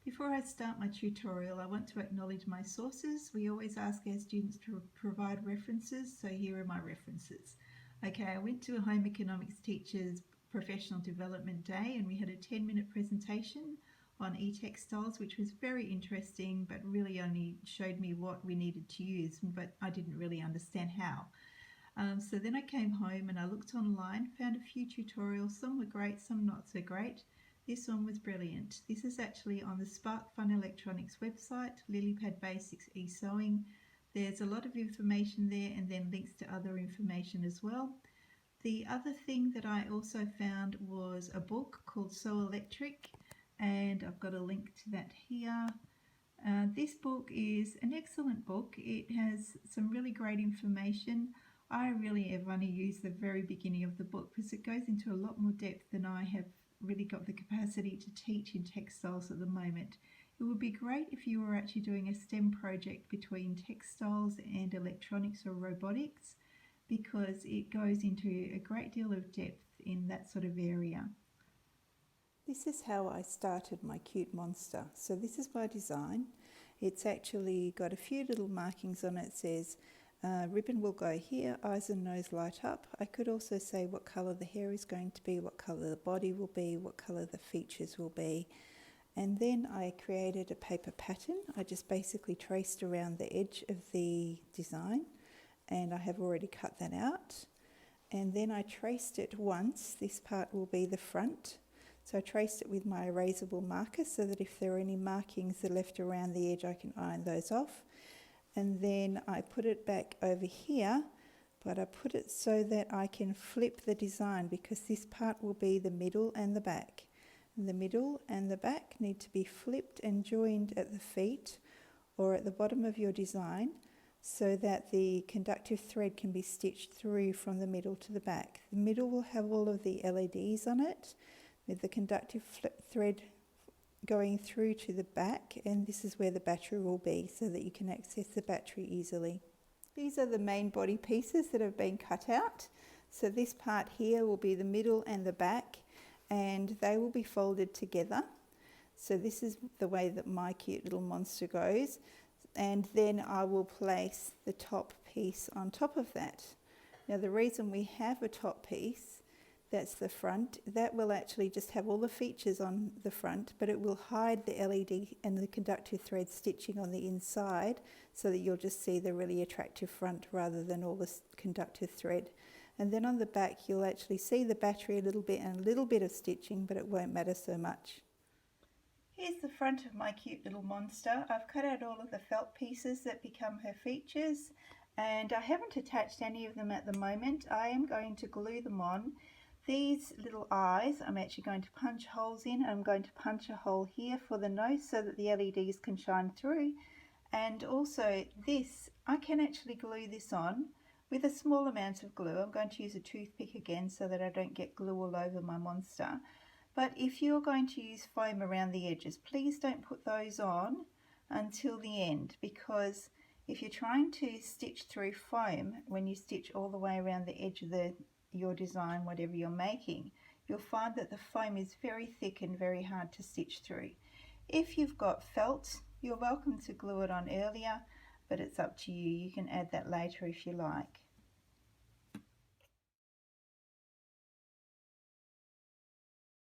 Before I start my tutorial, I want to acknowledge my sources. We always ask our students to provide references, so here are my references. Okay, I went to a home economics teacher's professional development day and we had a 10-minute presentation on E-Textiles, which was very interesting but really only showed me what we needed to use, but I didn't really understand how. So then I came home and I looked online, found a few tutorials. Some were great, some not so great. This one was brilliant. This is actually on the Spark Fun Electronics website, Lilypad Basics e-sewing. There's a lot of information there and then links to other information as well. The other thing that I also found was a book called Sew Electric, and I've got a link to that here. This book is an excellent book. It has some really great information. I really have only used the very beginning of the book because it goes into a lot more depth than I have really got the capacity to teach in textiles at the moment. It would be great if you were actually doing a STEM project between textiles and electronics or robotics, because it goes into a great deal of depth in that sort of area. This is how I started my cute monster. So this is my design. It's actually got a few little markings on it. It says ribbon will go here, eyes and nose light up. I could also say what colour the hair is going to be, what colour the body will be, what colour the features will be. And then I created a paper pattern. I just basically traced around the edge of the design, and I have already cut that out. And then I traced it once. This part will be the front. So I traced it with my erasable marker so that if there are any markings that are left around the edge, I can iron those off. And then I put it back over here, but I put it so that I can flip the design, because this part will be the middle and the back. And the middle and the back need to be flipped and joined at the feet or at the bottom of your design so that the conductive thread can be stitched through from the middle to the back. The middle will have all of the LEDs on it, with the conductive thread going through to the back, and this is where the battery will be so that you can access the battery easily. These are the main body pieces that have been cut out. So this part here will be the middle and the back, and they will be folded together. So this is the way that my cute little monster goes, and then I will place the top piece on top of that. Now the reason we have a top piece, that's the front, that will actually just have all the features on the front, but it will hide the LED and the conductive thread stitching on the inside, so that you'll just see the really attractive front rather than all this conductive thread. And then on the back you'll actually see the battery a little bit and a little bit of stitching, but it won't matter so much. Here's the front of my cute little monster. I've cut out all of the felt pieces that become her features, and I haven't attached any of them at the moment. I am going to glue them on. These little eyes I'm actually going to punch holes in. I'm going to punch a hole here for the nose so that the LEDs can shine through. And also this, I can actually glue this on with a small amount of glue. I'm going to use a toothpick again so that I don't get glue all over my monster. But if you're going to use foam around the edges, please don't put those on until the end, because if you're trying to stitch through foam when you stitch all the way around the edge of your design, whatever you're making, you'll find that the foam is very thick and very hard to stitch through. If you've got felt, you're welcome to glue it on earlier, but it's up to you. You can add that later if you like.